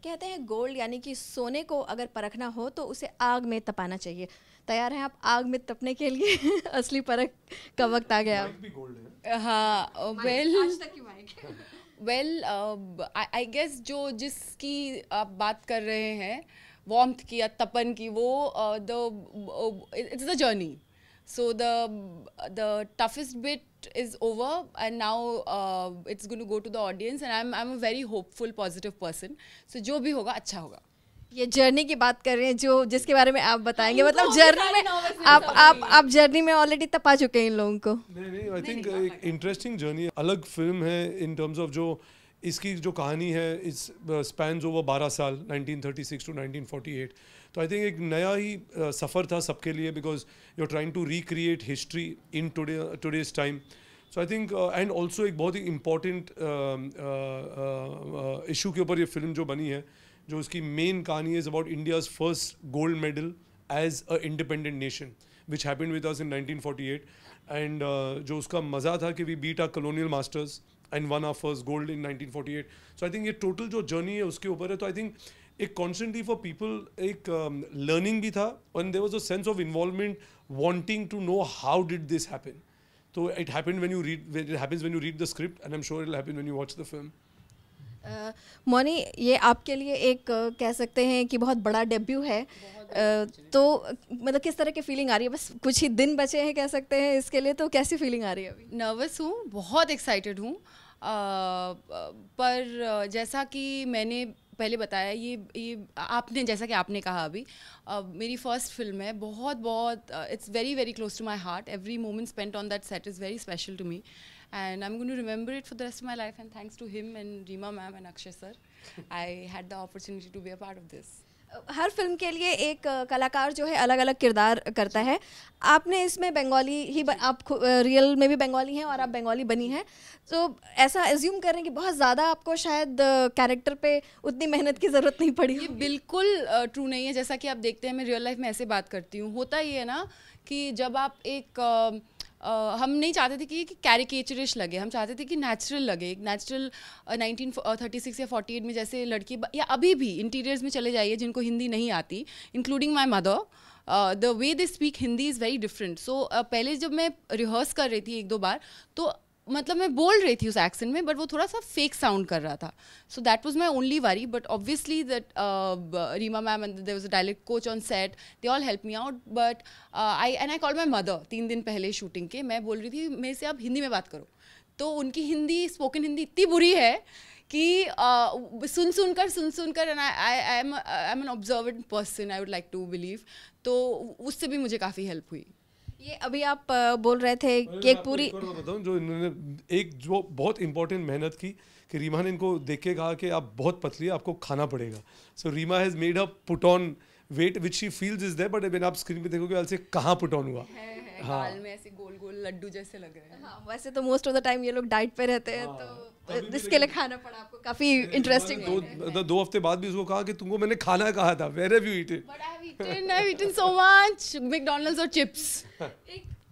कहते हैं गोल्ड यानी कि सोने को अगर परखना हो तो उसे आग में तपाना चाहिए। तैयार हैं आप आग में तपने के लिए? असली परख का वक्त आ गया। माइक भी गोल्ड है। हाँ वेल आज तक की माइक। वेल आई गेस जो जिसकी आप बात कर रहे हैं वार्मथ की या तपन की, वो the it's the journey. So the toughest bit is over, and now it's going to go to the audience, and I'm a very hopeful, positive person. So जो भी होगा अच्छा होगा. ये जर्नी की बात कर रहे हैं जो जिसके बारे में आप बताएंगे, मतलब जर्नी में आप जर्नी में ऑलरेडी तपा चुके हैं इन लोगों को. नहीं आई थिंक एक इंटरेस्टिंग जर्नी, अलग फिल्म है इन टर्म्स ऑफ जो इसकी जो कहानी है इस स्पैन्स ओवर 12 साल 1936 टू 1948. तो आई थिंक एक नया ही सफ़र था सबके लिए, because you are trying to recreate history in today's time. So I think and also एक बहुत ही इम्पॉर्टेंट इशू के ऊपर ये फिल्म जो बनी है, जो उसकी मेन कहानी is about India's first gold medal as a independent nation which happened with us in 1948. And जो उसका मज़ा था कि we beat our colonial masters and won our first gold in 1948. So I think ये total जो journey है उसके ऊपर है. तो आई थिंक एक कॉन्स्टेंटली फॉर पीपल एक लर्निंग भी था, and there was a sense of involvement wanting to know how did this happen. तो it happened when you read, it happens when you read the script, and I am sure it will happen when you watch the film. Mouni, ये आपके लिए एक कह सकते हैं कि बहुत बड़ा डेब्यू है. तो मतलब किस तरह की फीलिंग आ रही है? बस कुछ ही दिन बचे हैं कह सकते हैं इसके लिए, तो कैसी फीलिंग आ रही है अभी? नर्वस हूँ, बहुत एक्साइटेड हूँ, पर जैसा कि मैंने पहले बताया, ये आपने जैसा कि आपने कहा अभी, मेरी फर्स्ट फिल्म है. बहुत बहुत it's very very close to my heart. Every moment spent on that set is very special to me, and I'm going to remember it for the rest of my life, and thanks to him and Reema ma'am and Akshay sir, I had the opportunity to be a part of this. Her film के लिए एक कलाकार जो है अलग अलग किरदार करता है. आपने इसमें बंगाली ही आप रियल में भी बंगाली हैं और आप बंगाली बनी हैं, तो ऐसा एज्यूम कर रहे हैं कि बहुत ज़्यादा आपको शायद कैरेक्टर पे उतनी मेहनत की ज़रूरत नहीं पड़ी. ये बिल्कुल ट्रू नहीं है. जैसा कि आप देखते हैं, मैं रियल लाइफ में ऐसे बात करती हूँ. होता ये है ना कि जब आप एक हम नहीं चाहते थे कि कैरिकेचरिश लगे, हम चाहते थे कि नेचुरल लगे. एक नेचुरल 1936 या 48 में जैसे लड़की, या अभी भी इंटीरियर्स में चले जाइए जिनको हिंदी नहीं आती, including my mother, the way they speak Hindi is very different. So पहले जब मैं रिहर्स कर रही थी 1-2 बार, तो मतलब मैं बोल रही थी उस एक्सेंट में, बट वो थोड़ा सा फेक साउंड कर रहा था. So that was my only worry. But obviously that Reema ma'am and there was a dialect coach on set, they all help me out. But I called my mother 3 दिन पहले shooting के. मैं बोल रही थी मेरे से आप हिंदी में बात करो, तो उनकी हिंदी, स्पोकन हिंदी इतनी बुरी है कि सुन कर, and I am an observant person, I would like to believe. तो उससे भी मुझे काफ़ी हेल्प हुई. ये अभी आप बोल रहे थे कि एक पूरी बताऊं, जो इन्होंने एक जो बहुत इंपॉर्टेंट मेहनत की कि रीमा ने इनको देख के कहा कि आप बहुत पतली है, आपको खाना पड़ेगा. So Reema has made a put on weight which she feels is there, but when आप स्क्रीन पे देखोगे अलसे कहाँ पुट ऑन हुआ. गाल में ऐसे गोल गोल लड्डू जैसे लग रहे हैं. हाँ, वैसे तो मोस्ट ऑफ द टाइम ये लोग डाइट पे रहते हैं, तो इसके लिए खाना पड़ा आपको. काफी इंटरेस्टिंग. 2 हफ्ते बाद भी उसको कहा कि तुमको मैंने खाना कहा था, where have you eaten? But I've eaten so much McDonald's और चिप्स.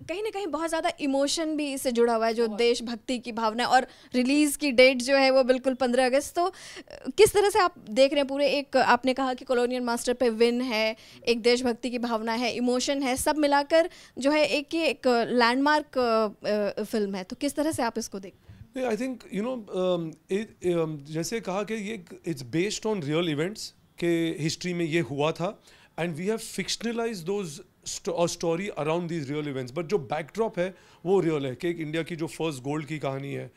कहीं ना कहीं बहुत ज़्यादा इमोशन भी इससे जुड़ा हुआ है, जो देशभक्ति की भावना. और रिलीज़ की डेट जो है वो बिल्कुल 15 अगस्त. तो किस तरह से आप देख रहे हैं पूरे, एक आपने कहा कि कॉलोनियल मास्टर पे विन है, एक देशभक्ति की भावना है, इमोशन है, सब मिलाकर जो है एक लैंडमार्क फिल्म है. तो किस तरह से आप इसको देखते हैं? आई थिंक यू नो, जैसे कहा कि ये it's based on real events के हिस्ट्री में ये हुआ था, and we have fictionalised those story around these real events. But जो बैकड्रॉप है वो रियल है कि एक इंडिया की जो फर्स्ट गोल्ड की कहानी है,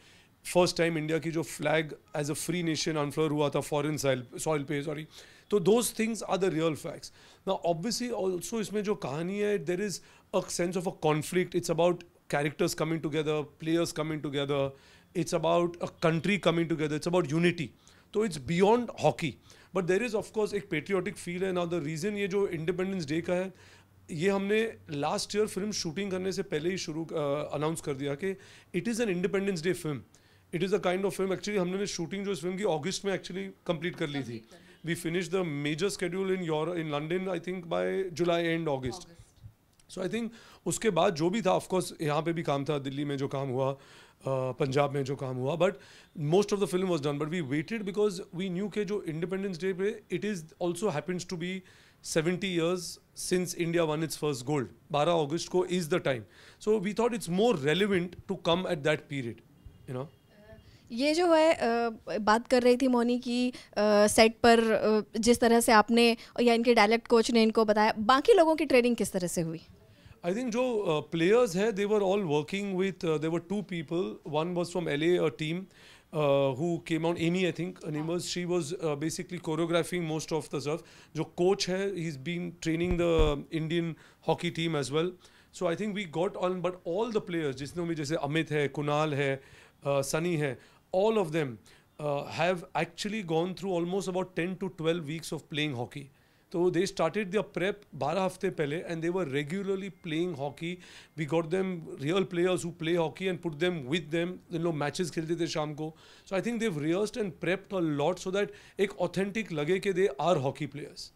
फर्स्ट टाइम इंडिया की जो flag as a free nation unfurled हुआ था फॉरेन सॉइल पे, सॉरी. तो those things are the real facts. Now obviously also इसमें जो कहानी है, there is a sense of a conflict. It's about characters coming together, players coming together. It's about a country coming together. It's about unity. So it's beyond hockey. But there is of course एक patriotic feel है. Now the reason ये जो Independence Day का है, ये हमने last year film shooting करने से पहले ही शुरू अनाउंस कर दिया कि it is an independence day film. It is a kind of film. Actually हमने शूटिंग जो इस फिल्म की अगस्त में एक्चुअली कंप्लीट कर ली थी. We finish the major schedule in London I think by July and August. So I think उसके बाद जो भी था, ऑफकोर्स यहाँ पे भी काम था, दिल्ली में जो काम हुआ, पंजाब में जो काम हुआ, but most of the film was done, but we waited because we knew के जो इंडिपेंडेंस डे पे it is also happens to be 70 years since India won its first gold. 12 August को is the time. So we thought it's more relevant to come at that period, you know. ये जो है बात कर रही थी मोनी की सेट पर जिस तरह से आपने या इनके डायलेक्ट कोच ने इनको बताया, बाकी लोगों की ट्रेनिंग किस तरह से हुई? I think जो players है, they were all working with, there were two people. One was from LA, a team who came on, Amy I think her name was. She was basically choreographing most of the stuff. जो coach है, he's been training the Indian hockey team as well. So I think we got on, but all the players, जिसमें भी जैसे अमित है, कुणाल है, सनी है, all of them have actually gone through almost about 10 to 12 weeks of playing hockey. So they started their prep 12 हफ्ते पहले and they were regularly playing hockey. We got them real players who play hockey and put them with them. इन लोग matches खेलते थे शाम को. So I think they've rehearsed and prepped a lot so that एक authentic लगे कि they are hockey players.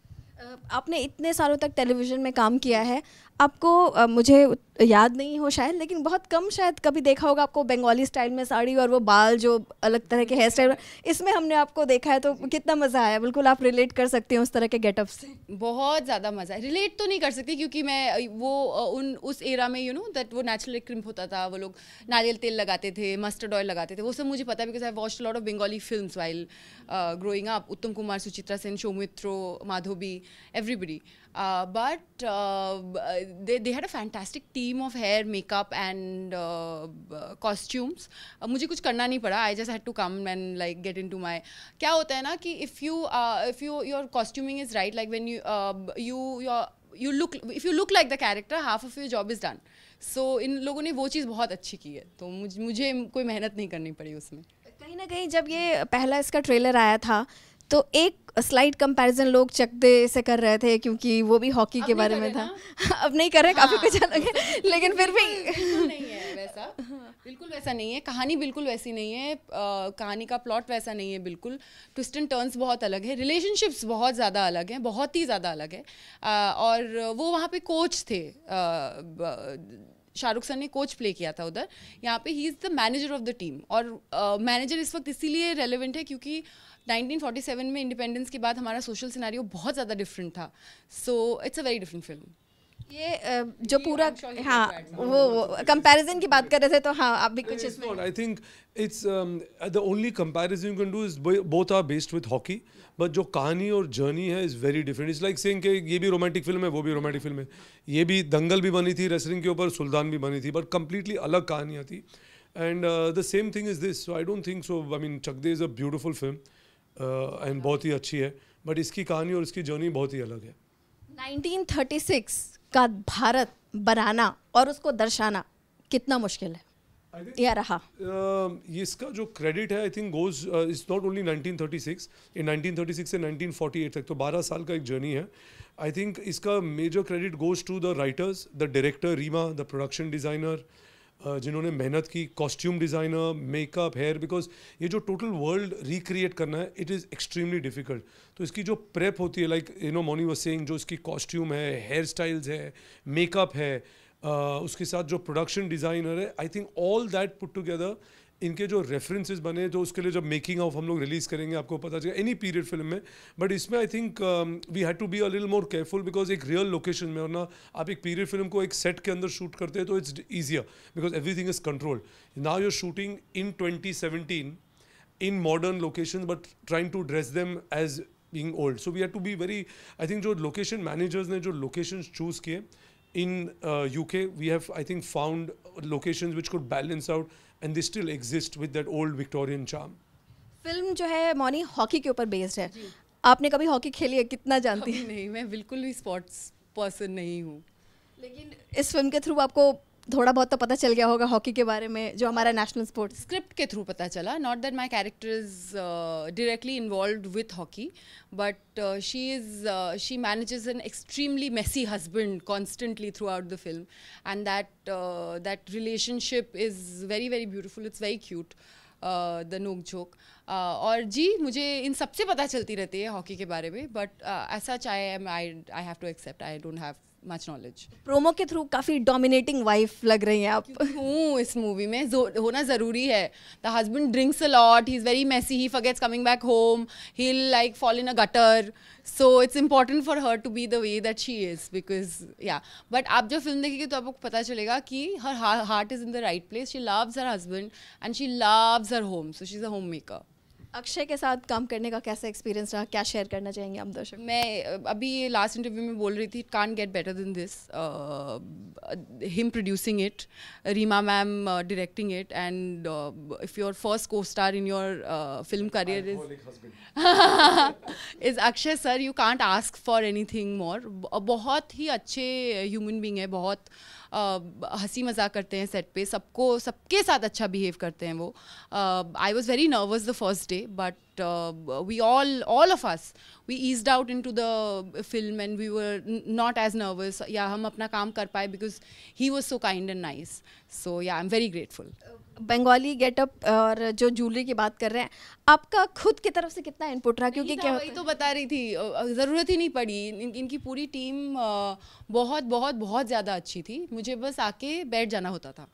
आपने इतने सालों तक टेलीविज़न में काम किया है, आपको मुझे याद नहीं हो शायद, लेकिन बहुत कम शायद कभी देखा होगा आपको बंगाली स्टाइल में साड़ी और वो बाल जो अलग तरह के हेयर स्टाइल, इसमें हमने आपको देखा है तो कितना मज़ा आया? बिल्कुल आप रिलेट कर सकते हैं उस तरह के गेटअप से? बहुत ज़्यादा मज़ा है। रिलेट तो नहीं कर सकती क्योंकि मैं वो उस एरा में दैट वो नेचुरल क्रिम्प होता था, वो लोग नारियल तेल लगाते थे, मस्टर्ड ऑयल लगाते थे, वो सब मुझे पता है because I watched lot of Bengali films while growing up. उत्तम Kumar, Suchitra Sen, Soumitro, Madhavi, everybody. But they had a fantastic team of hair, makeup and costumes. मुझे कुछ करना नहीं पड़ा. I just had to come and like get into my. क्या होता है ना कि if your costuming is right, like when you look like the character, half of your job is done. So इन लोगों ने वो चीज़ बहुत अच्छी की है, तो मुझे कोई मेहनत नहीं करनी पड़ी उसमें. कहीं ना कहीं जब ये पहला इसका ट्रेलर आया था तो एक स्लाइड कंपैरिजन लोग चकदे से कर रहे थे क्योंकि वो भी हॉकी के बारे में था. अब नहीं कर रहे, काफ़ी कुछ अलग है, लेकिन फिर भी नहीं है वैसा, बिल्कुल वैसा नहीं है. कहानी बिल्कुल वैसी नहीं है, कहानी का प्लॉट वैसा नहीं है. बिल्कुल ट्विस्ट एंड टर्न्स बहुत अलग है, रिलेशनशिप्स बहुत ज़्यादा अलग हैं, बहुत ही ज़्यादा अलग है. और वो वहाँ पे कोच थे, शाहरुख सर ने कोच प्ले किया था उधर. यहाँ पे he is the manager of the team. और मैनेजर इस वक्त इसीलिए रेलेवेंट है क्योंकि 1947 में इंडिपेंडेंस के बाद हमारा सोशल सिनेरियो बहुत ज़्यादा डिफरेंट था. So it's a very different film. ये जो पूरा हाँ वो कंपैरिजन की बात कर रहे थे, तो हाँ आप भी कुछ इसमें. I think it's the only comparison you can do is both are based with hockey, but जो कहानी और जर्नी है is very different. It's like saying कि ये भी रोमांटिक फिल्म है, वो भी रोमांटिक फिल्म है. ये भी दंगल भी बनी थी रेसलिंग के ऊपर, सुल्तान भी बनी थी, बट कंप्लीटली अलग कहानियाँ थी. And the same thing is this. So I don't think so. I mean Chak De is a beautiful film and बहुत ही अच्छी है, बट इसकी कहानी और इसकी जर्नी बहुत ही अलग है. 1936 का भारत बनाना और उसको दर्शाना कितना मुश्किल है या रहा? इसका जो क्रेडिट है I think goes it's not only 1936. इन 1936 से 1948 तक तो 12 साल का एक जर्नी है. आई थिंक इसका major credit goes to the writers, the director Reema, the production designer जिन्होंने मेहनत की, costume designer, makeup, hair, because ये जो टोटल वर्ल्ड रिक्रिएट करना है इट इज़ एक्सट्रीमली डिफिकल्ट. तो इसकी जो प्रेप होती है, लाइक मोनी वाज सेइंग, जो इसकी कॉस्ट्यूम है, हेयर स्टाइल्स है, मेकअप है, उसके साथ जो प्रोडक्शन डिज़ाइनर है, I think all that put together, इनके जो रेफरेंसेस बने, तो उसके लिए जब मेकिंग ऑफ हम लोग रिलीज़ करेंगे आपको पता चलेगा एनी पीरियड फिल्म में. बट इसमें I think we had to be a little more careful because एक रियल लोकेशन में, और ना आप एक पीरियड फिल्म को एक सेट के अंदर शूट करते हैं तो it's easier because everything is controlled. Now your shooting in 2017 in modern location but trying to dress them as being old. So we had to be very, I think जो location managers ने जो locations choose किए in UK, we have I think found locations which could balance out and they still exist with that old Victorian charm. Film जो है Mauni hockey के ऊपर based है. आपने कभी हॉकी खेली है? कितना जानती है? नहीं, मैं बिल्कुल भी स्पोर्ट्स पर्सन नहीं हूँ. लेकिन इस फिल्म के थ्रू आपको थोड़ा बहुत तो पता चल गया होगा हॉकी के बारे में, जो हमारा नेशनल स्पोर्ट. स्क्रिप्ट के थ्रू पता चला. Not that my character is directly involved with hockey, but she manages an extremely messy husband constantly throughout the film, and that relationship is very very beautiful. It's very cute, the Nok joke. और जी मुझे इन सबसे पता चलती रहती है hockey के बारे में, बट ऐसा I have to accept I don't have much knowledge. Promo के थ्रू काफी डोमिनेटिंग वाइफ लग रही हैं आप। हूँ इस मूवी में, होना ज़रूरी है। The husband drinks a lot, he is very messy, he forgets coming back home, he will like fall in a gutter, so it's important for her to be the way that she is, because या but आप जब film देखेंगे तो आपको पता चलेगा कि her heart is in the right place, she loves her husband and she loves her home, so she is a home maker. Akshay के साथ काम करने का कैसा एक्सपीरियंस रहा, क्या शेयर करना चाहेंगे आप दर्शक? मैं अभी लास्ट इंटरव्यू में बोल रही थी, can't get better than this, him producing it, Reema ma'am directing it, and if your first co-star in your film career is Akshay sir, you can't ask for anything more. बहुत ही अच्छे human being है, बहुत हंसी मजाक करते हैं set पे, सबके साथ अच्छा बिहेव करते हैं वो। I was very nervous the first day, but we all of us, we eased out into the film and we were not as nervous, या हम अपना काम कर पाए because he was so kind and nice, so yeah I'm very grateful। Bengali getup और जो jewellery की बात कर रहे हैं, आपका खुद की तरफ से कितना इनपुट रहा? क्योंकि क्या वही तो बता रही थी, ज़रूरत ही नहीं पड़ी, इनकी पूरी टीम बहुत बहुत बहुत ज़्यादा अच्छी थी, मुझे बस आके बैठ जाना होता था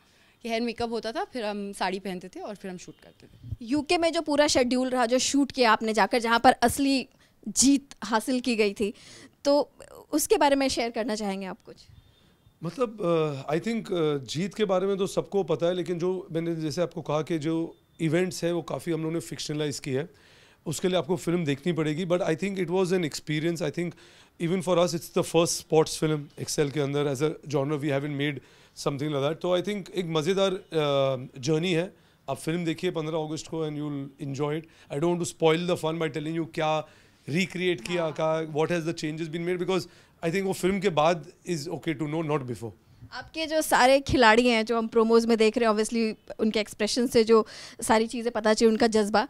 कि हेयर मेकअप होता था, फिर हम साड़ी पहनते थे और फिर हम शूट करते थे। यूके में जो पूरा शेड्यूल रहा, जो शूट किया आपने जाकर, जहाँ पर असली जीत हासिल की गई थी, तो उसके बारे में शेयर करना चाहेंगे आप कुछ? मतलब आई थिंक जीत के बारे में तो सबको पता है, लेकिन जो मैंने जैसे आपको कहा कि जो इवेंट्स है वो काफ़ी हम लोगों ने फिक्शनलाइज की है, उसके लिए आपको फिल्म देखनी पड़ेगी, but I think it was an experience. I think even for us it's the first sports film Excel के अंदर, as a genre we haven't made something like that. तो आई थिंक एक मज़ेदार जर्नी है। आप film देखिए 15 अगस्त को and you will enjoy it. I don't want to spoil the fun by telling you क्या रिक्रिएट किया, क्या what has the changes been made, because I think वो फिल्म के बाद is okay to know, not before. आपके जो सारे खिलाड़ी हैं जो हम प्रोमोज में देख रहे हैं, ऑब्वियसली उनके एक्सप्रेशन से जो सारी चीज़ें पता चली, उनका जज्बा,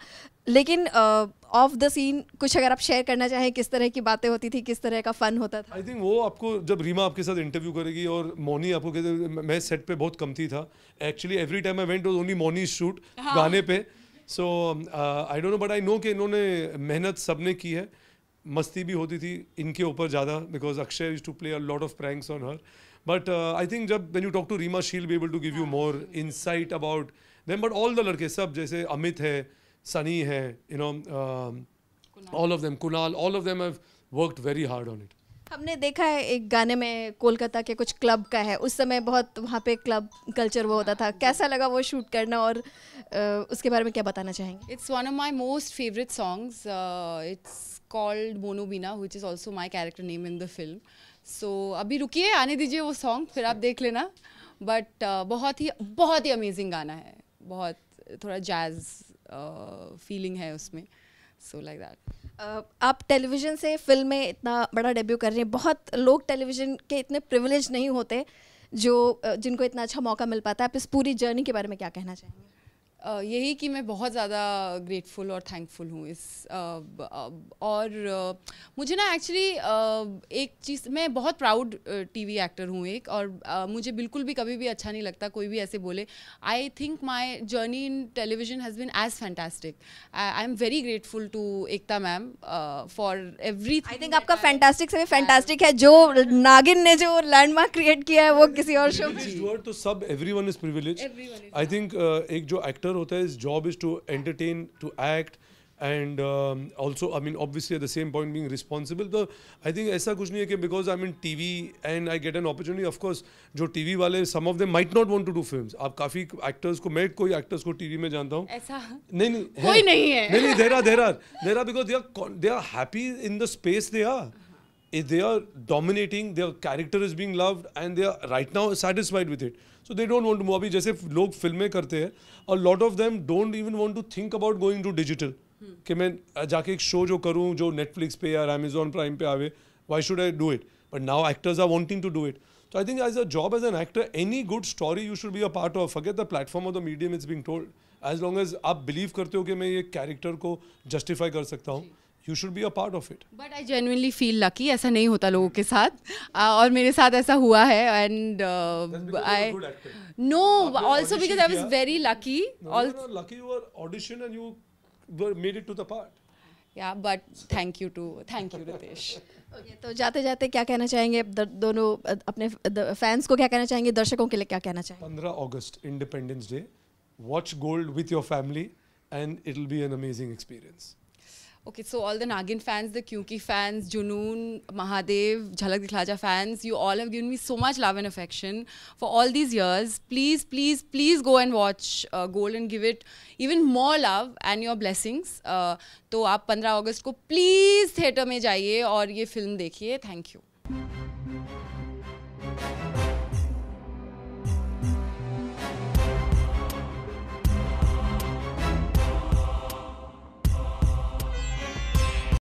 लेकिन ऑफ द सीन कुछ अगर आप शेयर करना चाहें, किस तरह की बातें होती थी, किस तरह का फन होता था? आई थिंक वो आपको जब रीमा आपके साथ इंटरव्यू करेगी और मोनी आपको कहते, मैं सेट पे बहुत कम थी था actually, every time I went only Mouni shoot गाने पे, so I don't know, but I know कि इन्होंने मेहनत सबने की है, मस्ती भी होती थी इनके ऊपर ज़्यादा, because Akshay used to play a lot of pranks on her, but I think जब when you talk to Reema she will be able to give you more insight about them, but all the लड़के सब, जैसे अमित है, सनी है, you know, all of them, Kunal, all of them have worked very hard on it. हमने देखा है एक गाने में कोलकाता के कुछ क्लब का है, उस समय बहुत वहाँ पे क्लब कल्चर वो होता था, कैसा लगा वो शूट करना, और उसके बारे में क्या बताना चाहेंगे? It's one of my most favourite songs, it's called Mono Bina, which is also my character name in the film. So अभी रुकिए, आने दीजिए वो सॉन्ग, फिर आप देख लेना, बट बहुत ही अमेजिंग गाना है, बहुत थोड़ा जैज़ फीलिंग है उसमें, सो लाइक दैट। आप टेलीविज़न से फिल्म में इतना बड़ा डेब्यू कर रहे हैं, बहुत लोग टेलीविज़न के इतने प्रिविलेज नहीं होते जो जिनको इतना अच्छा मौका मिल पाता है, आप इस पूरी जर्नी के बारे में क्या कहना चाहेंगे? यही कि मैं बहुत ज़्यादा ग्रेटफुल और थैंकफुल हूँ इस और मुझे ना एक्चुअली एक चीज़, मैं बहुत प्राउड टीवी एक्टर हूँ एक, और मुझे बिल्कुल भी कभी भी अच्छा नहीं लगता कोई भी ऐसे बोले। I think my journey in television has been as fantastic. I am very grateful to Ekta ma'am for every. I think आपका फैंटास्टिक से भी फैंटास्टिक है, जो नागिन ने जो लैंडमार्क क्रिएट किया है वो किसी और शो में तो सब everyone is privilege. I think एक जो एक्टर होता है, his job is to entertain, to act, and also I mean obviously at the same point being responsible. So I think ऐसा कुछ नहीं है कि because I'm in TV and I get an opportunity, of course जो TV वाले some of them might not want to do films. आप काफी actors को, मैं कोई actors को TV में जानता हूँ, ऐसा नहीं कोई नहीं है, नहीं there are because they are happy in the space they are. If they are dominating, their character is being loved and they are right now satisfied with it. So they don't want to move. अभी जैसे लोग फिल्में करते हैं, a lot of them don't even want to think about going to digital. कि मैं जाके एक शो जो करूँ जो Netflix पे या Amazon Prime पे आवे, why should I do it? But now actors are wanting to do it. So I think as a job as an actor, any good story you should be a part of. Forget the platform or the medium it's being told. As long as आप believe करते हो कि मैं ये character को justify कर सकता हूँ, you should be a part of it. But I genuinely feel lucky. ऐसा नहीं होता लोगों के साथ, और मेरे साथ ऐसा हुआ है, and I no also because I was very lucky. No, you're not lucky. You were auditioned and you made it to the part. Yeah, but thank you Ritesh. Okay, तो जाते जाते क्या कहना चाहेंगे दोनों अपने फैंस को, क्या कहना चाहेंगे दर्शकों के लिए, क्या कहना चाहेंगे? 15 August, Independence Day. Watch Gold with your family and it'll be an amazing experience. Okay, so all the Nagin fans, the Kyunki fans, Junoon, Mahadev, Jhalak Dikla Ja fans, you all have given me so much love and affection for all these years. Please go and watch Gold and give it even more love and your blessings. तो आप 15 अगस्त को please theatre में जाइए और ये film देखिए. Thank you.